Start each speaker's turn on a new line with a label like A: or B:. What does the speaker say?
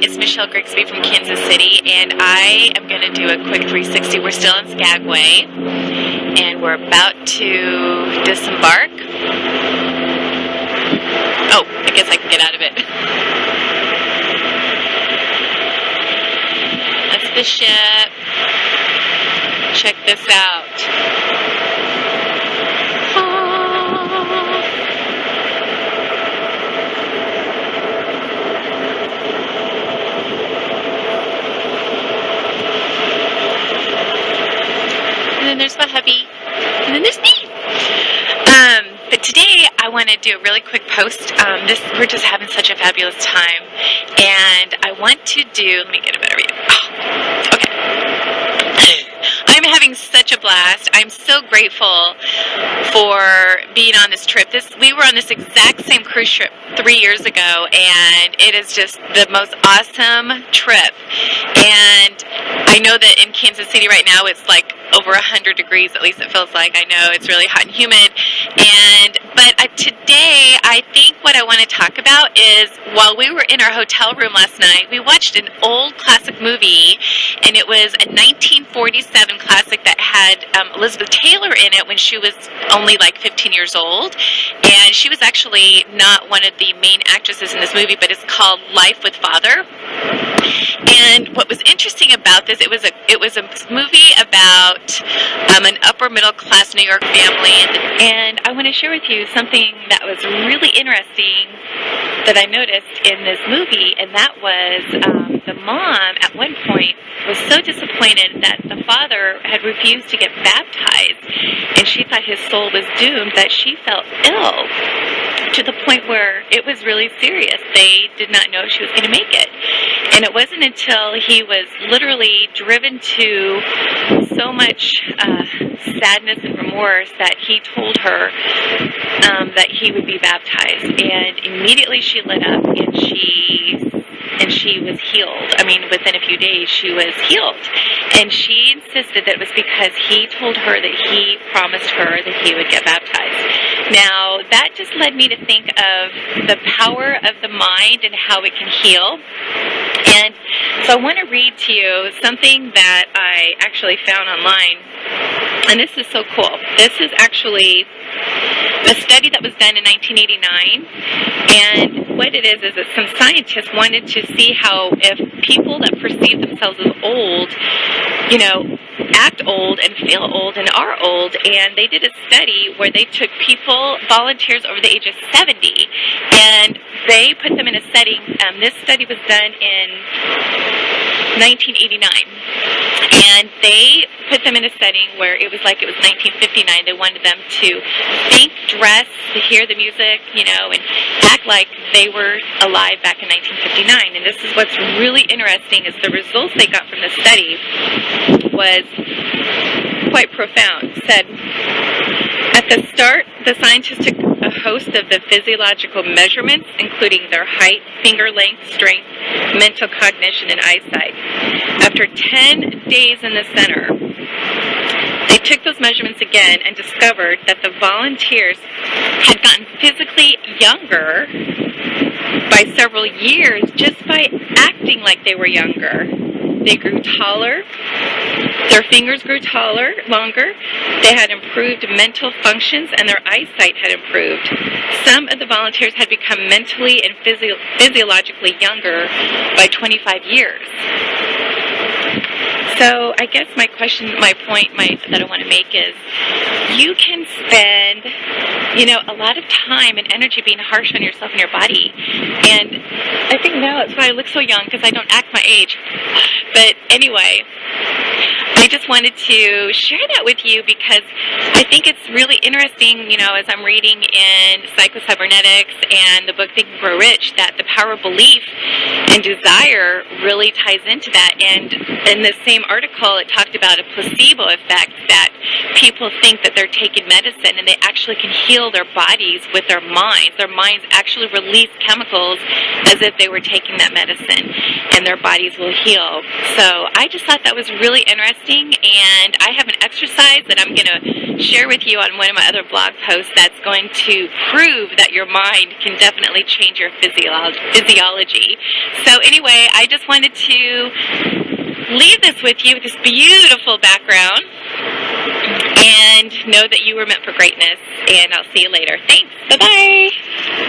A: it's Michelle Grigsby from Kansas City, and I am going to do a quick 360. We're still in Skagway, and we're about to disembark. Oh, I guess I can get out of it. That's the ship. Check this out. And then there's my hubby, and then there's me. But today I want to do a really quick post. We're just having such a fabulous time, and I want to do. Let me get a better view. Oh, okay. I'm having such a blast. I'm so grateful for being on this trip. We were on this exact same cruise trip 3 years ago, and it is just the most awesome trip. And I know that in Kansas City right now it's like over 100 degrees, at least it feels like. I know it's really hot and humid. But today, I think what I want to talk about is, while we were in our hotel room last night, we watched an old classic movie, and it was a 1947 classic that had Elizabeth Taylor in it when she was only like 15 years old. And she was actually not one of the main actresses in this movie, but it's called Life with Father. And what was interesting about this, it was a movie about an upper middle class New York family, and I want to share with you something that was really interesting that I noticed in this movie, and that was the mom at one point was so disappointed that the father had refused to get baptized, and she thought his soul was doomed, that she felt ill to the point where it was really serious. They did not know she was going to make it. And it wasn't until he was literally driven to so much sadness and remorse that he told her that he would be baptized. And immediately she lit up, and she was healed. I mean, within a few days, she was healed. And she insisted that it was because he told her that he promised her that he would get baptized. Now, that just led me to think of the power of the mind and how it can heal. And so I want to read to you something that I actually found online. And this is so cool. This is actually a study that was done in 1989. And what it is that some scientists wanted to see how if people that perceive themselves as old, act old and feel old and are old. And they did a study where they took volunteers over the age of 70, and they put them in a setting. This study was done in 1989. And they put them in a setting where it was like it was 1959. They wanted them to think, dress, to hear the music, and act like they were alive back in 1959. And this is what's really interesting, is the results they got from the study was quite profound. It said, at the start, the scientists took a host of the physiological measurements, including their height, finger length, strength, mental cognition, and eyesight. After 10 days in the center, they took those measurements again and discovered that the volunteers had gotten physically younger by several years just by acting like they were younger. They grew taller. Their fingers grew longer. They had improved mental functions, and their eyesight had improved. Some of the volunteers had become mentally and physiologically younger by 25 years. So I guess my point that I want to make is, you can spend, a lot of time and energy being harsh on yourself and your body. And I think now that's why I look so young, because I don't act my age. But anyway, I just wanted to share that with you because I think it's really interesting, as I'm reading in Psycho-Cybernetics and the book Think and Grow Rich, that the power of belief and desire really ties into that. And in the same article, it talked about a placebo effect, that people think that they're taking medicine and they actually can heal their bodies with their minds. Their minds actually release chemicals as if they were taking that medicine, and their bodies will heal. So I just thought that was really interesting. walking, and I have an exercise that I'm going to share with you on one of my other blog posts that's going to prove that your mind can definitely change your physiology. So anyway, I just wanted to leave this with you with this beautiful background, and know that you were meant for greatness, and I'll see you later. Thanks. Bye-bye.